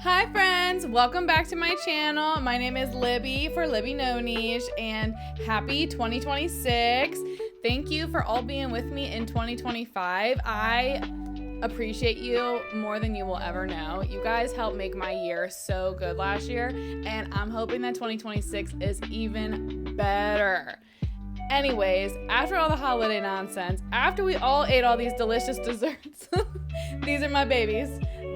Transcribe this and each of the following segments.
Hi friends, welcome back to my channel. My name is Libby for Libby No Niche, and happy 2026. Thank you for all being with me in 2025. I appreciate you more than you will ever know. You guys helped make my year so good last year, and I'm hoping that 2026 is even better. Anyways, after all the holiday nonsense, after we all ate all these delicious desserts, these are my babies.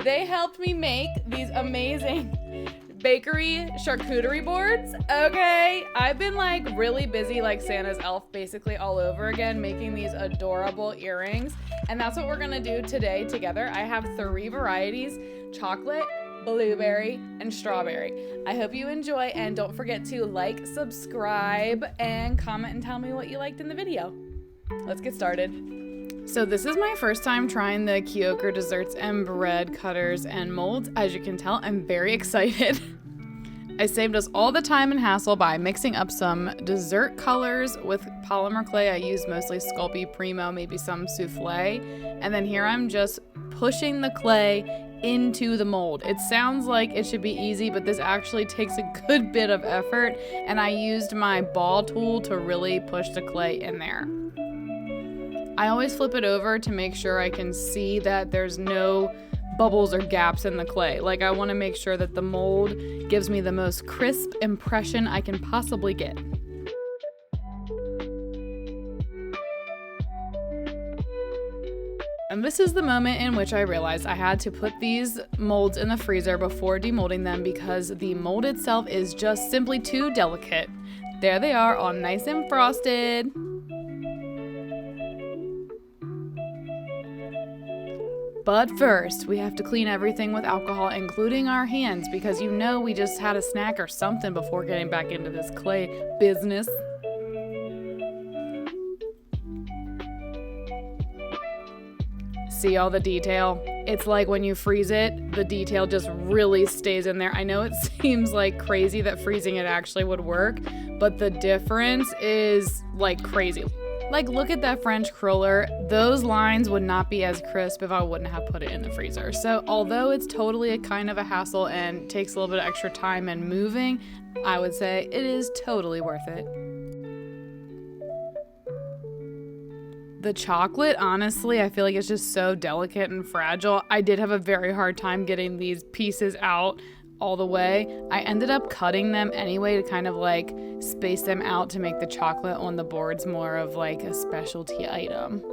They helped me make these amazing bakery charcuterie boards. Okay, I've been like really busy like Santa's elf basically all over again making these adorable earrings, and that's what we're gonna do today together. I have 3 varieties: chocolate, blueberry, and strawberry. I hope you enjoy, and don't forget to like, subscribe, and comment and tell me what you liked in the video. Let's get started. So this is my first time trying the Kyoker desserts and bread cutters and molds. As you can tell, I'm very excited. I saved us all the time and hassle by mixing up some dessert colors with polymer clay. I used mostly Sculpey Primo, maybe some souffle. And then here I'm just pushing the clay into the mold. It sounds like it should be easy, but this actually takes a good bit of effort. And I used my ball tool to really push the clay in there. I always flip it over to make sure I can see that there's no bubbles or gaps in the clay. Like, I want to make sure that the mold gives me the most crisp impression I can possibly get. And this is the moment in which I realized I had to put these molds in the freezer before demolding them because the mold itself is just simply too delicate. There they are, all nice and frosted. But first, we have to clean everything with alcohol, including our hands, because you know we just had a snack or something before getting back into this clay business. See all the detail? It's like when you freeze it, the detail just really stays in there. I know it seems like crazy that freezing it actually would work, but the difference is like crazy. Like, look at that French cruller. Those lines would not be as crisp if I wouldn't have put it in the freezer. So although it's totally a kind of a hassle and takes a little bit of extra time and moving, I would say it is totally worth it. The chocolate, honestly, I feel like it's just so delicate and fragile. I did have a very hard time getting these pieces out all the way. I ended up cutting them anyway to kind of like space them out to make the chocolate on the boards more of like a specialty item.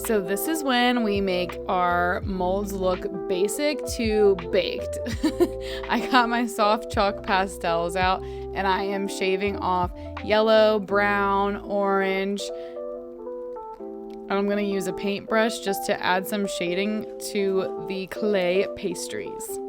So this is when we make our molds look basic to baked. I got my soft chalk pastels out and I am shaving off yellow, brown, orange. I'm going to use a paintbrush just to add some shading to the clay pastries.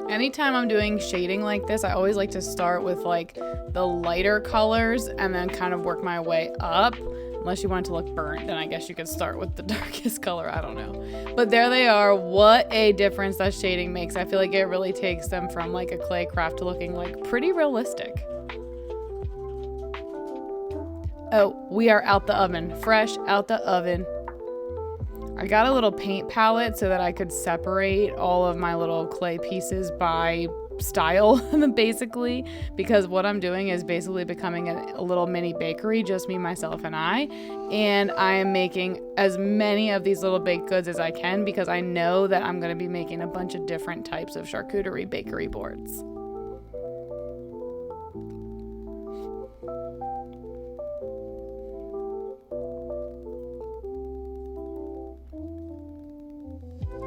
Anytime I'm doing shading like this, I always like to start with like the lighter colors and then kind of work my way up. Unless you want it to look burnt, then I guess you could start with the darkest color. I don't know. But there they are. What a difference that shading makes. I feel like it really takes them from like a clay craft to looking like pretty realistic. Oh, we are out the oven. Fresh out the oven. I got a little paint palette so that I could separate all of my little clay pieces by style, basically, because what I'm doing is basically becoming a little mini bakery, just me, myself, and I am making as many of these little baked goods as I can because I know that I'm going to be making a bunch of different types of charcuterie bakery boards.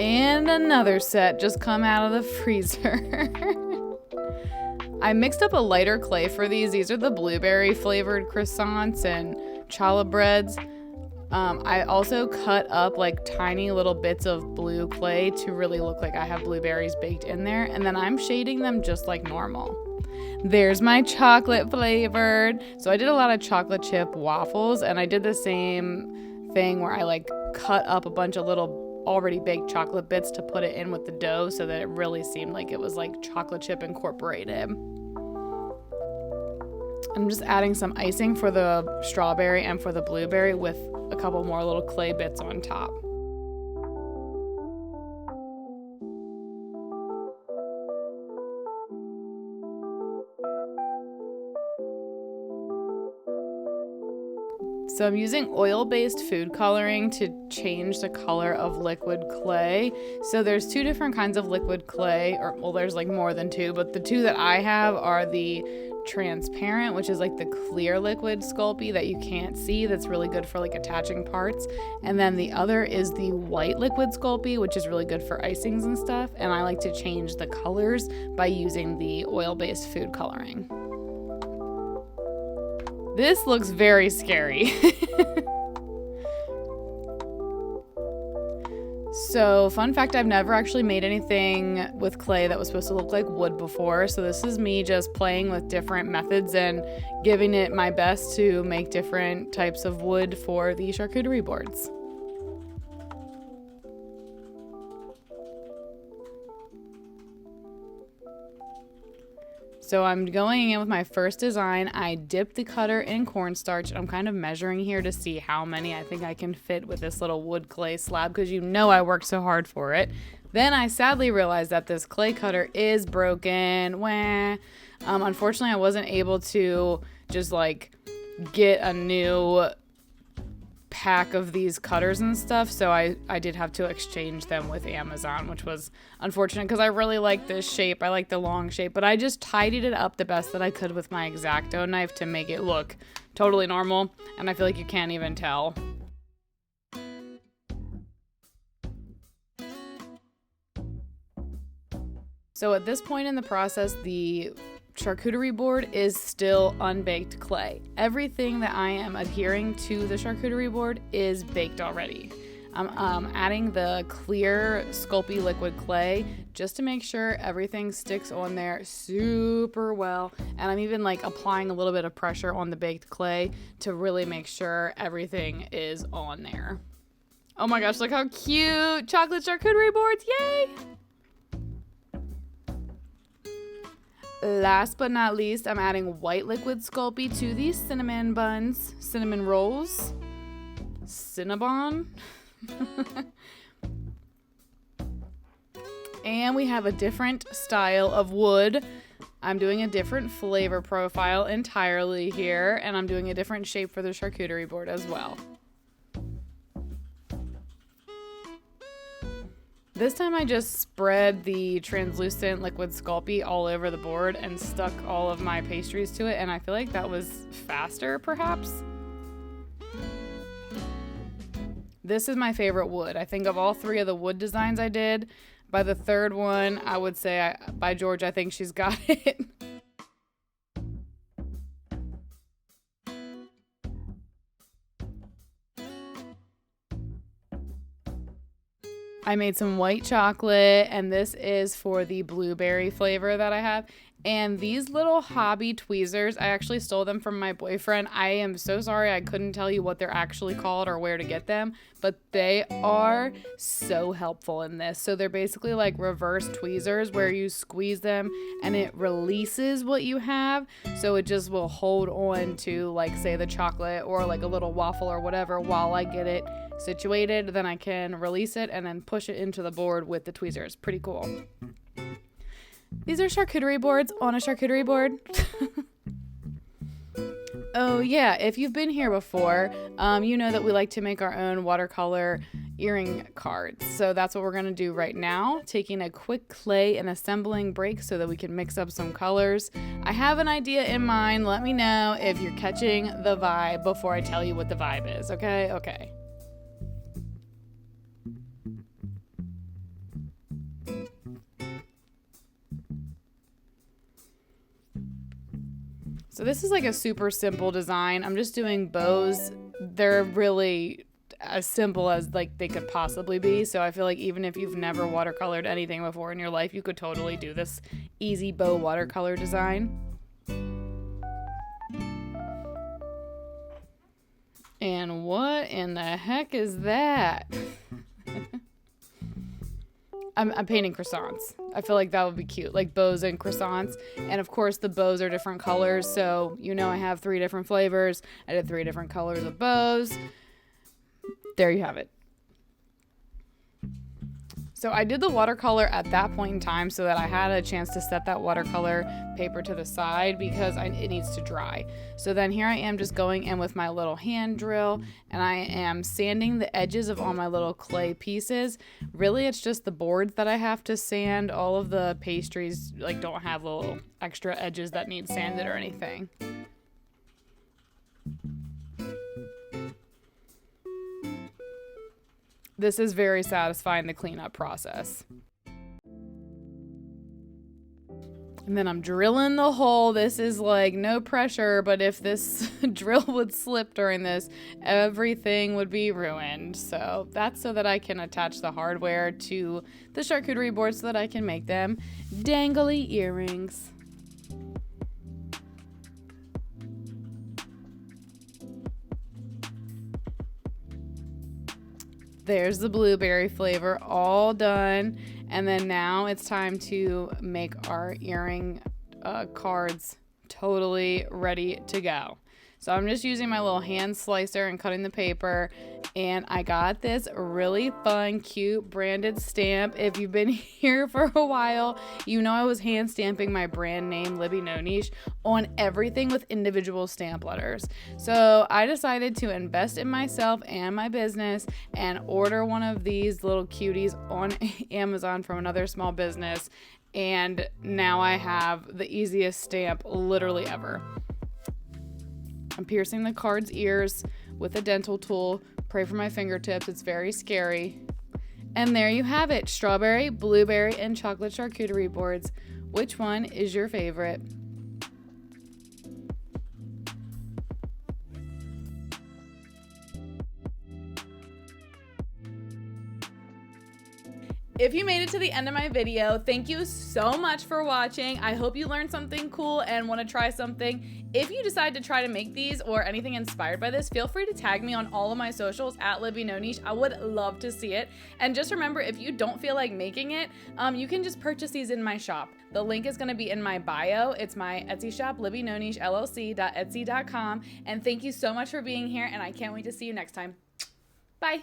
And another set just come out of the freezer. I mixed up a lighter clay for these. These are the blueberry flavored croissants and challah breads. I also cut up like tiny little bits of blue clay to really look like I have blueberries baked in there. And then I'm shading them just like normal. There's my chocolate flavored. So I did a lot of chocolate chip waffles, and I did the same thing where I like cut up a bunch of little already baked chocolate bits to put it in with the dough so that it really seemed like it was like chocolate chip incorporated. I'm just adding some icing for the strawberry and for the blueberry with a couple more little clay bits on top. So I'm using oil-based food coloring to change the color of liquid clay. So there's two different kinds of liquid clay, or well, there's like more than two, but the two that I have are the transparent, which is like the clear liquid Sculpey that you can't see, that's really good for like attaching parts. And then the other is the white liquid Sculpey, which is really good for icings and stuff. And I like to change the colors by using the oil-based food coloring. This looks very scary. So, fun fact, I've never actually made anything with clay that was supposed to look like wood before. So this is me just playing with different methods and giving it my best to make different types of wood for the charcuterie boards. So I'm going in with my first design. I dipped the cutter in cornstarch. I'm kind of measuring here to see how many I think I can fit with this little wood clay slab, because you know I worked so hard for it. Then I sadly realized that this clay cutter is broken. Wah. Unfortunately, I wasn't able to just like get a new pack of these cutters and stuff, so I did have to exchange them with Amazon, which was unfortunate because I really like this shape. I like the long shape, but I just tidied it up the best that I could with my X-Acto knife to make it look totally normal, and I feel like you can't even tell. So at this point in the process, the charcuterie board is still unbaked clay. Everything that I am adhering to the charcuterie board is baked already. I'm adding the clear Sculpey liquid clay just to make sure everything sticks on there super well. And I'm even like applying a little bit of pressure on the baked clay to really make sure everything is on there. Oh my gosh, look how cute! Chocolate charcuterie boards, yay! Last but not least, I'm adding white liquid Sculpey to these cinnamon buns, cinnamon rolls, Cinnabon. And we have a different style of wood. I'm doing a different flavor profile entirely here, and I'm doing a different shape for the charcuterie board as well. This time I just spread the translucent liquid Sculpey all over the board and stuck all of my pastries to it, and I feel like that was faster, perhaps. This is my favorite wood. I think of all three of the wood designs I did, by the third one, I would say, by George, I think she's got it. I made some white chocolate, and this is for the blueberry flavor that I have. And these little hobby tweezers, I actually stole them from my boyfriend. I am so sorry I couldn't tell you what they're actually called or where to get them, but they are so helpful in this. So they're basically like reverse tweezers where you squeeze them and it releases what you have. So it just will hold on to, like, say the chocolate or like a little waffle or whatever while I get it situated. Then I can release it and then push it into the board with the tweezers. Pretty cool. These are charcuterie boards on a charcuterie board. Oh yeah, if you've been here before, you know that we like to make our own watercolor earring cards. So that's what we're going to do right now, taking a quick clay and assembling break so that we can mix up some colors. I have an idea in mind. Let me know if you're catching the vibe before I tell you what the vibe is, okay? Okay. So this is like a super simple design. I'm just doing bows. They're really as simple as like they could possibly be. So I feel like even if you've never watercolored anything before in your life, you could totally do this easy bow watercolor design. And what in the heck is that? I'm painting croissants. I feel like that would be cute, like bows and croissants. And of course the bows are different colors, so I have 3 different flavors. I did 3 different colors of bows. There you have it. So I did the watercolor at that point in time so that I had a chance to set that watercolor paper to the side because it needs to dry. So then here I am just going in with my little hand drill, and I am sanding the edges of all my little clay pieces. Really, it's just the boards that I have to sand. All of the pastries don't have little extra edges that need sanded or anything. This is very satisfying, the cleanup process. And then I'm drilling the hole. This is no pressure, but if this drill would slip during this, everything would be ruined. So that's so that I can attach the hardware to the charcuterie board so that I can make them dangly earrings. There's the blueberry flavor all done. And then now it's time to make our earring cards totally ready to go. So I'm just using my little hand slicer and cutting the paper. And I got this really fun, cute branded stamp. If you've been here for a while, I was hand stamping my brand name, Libby No Niche, on everything with individual stamp letters. So I decided to invest in myself and my business and order one of these little cuties on Amazon from another small business. And now I have the easiest stamp literally ever. I'm piercing the card's ears with a dental tool. Pray for my fingertips. It's very scary. And there you have it. Strawberry, blueberry, and chocolate charcuterie boards. Which one is your favorite? If you made it to the end of my video, thank you so much for watching. I hope you learned something cool and want to try something. If you decide to try to make these or anything inspired by this, feel free to tag me on all of my socials at Libby No Niche. I would love to see it. And just remember, if you don't feel like making it, you can just purchase these in my shop. The link is going to be in my bio. It's my Etsy shop, LibbyNoNicheLLC.etsy.com. And thank you so much for being here, and I can't wait to see you next time. Bye.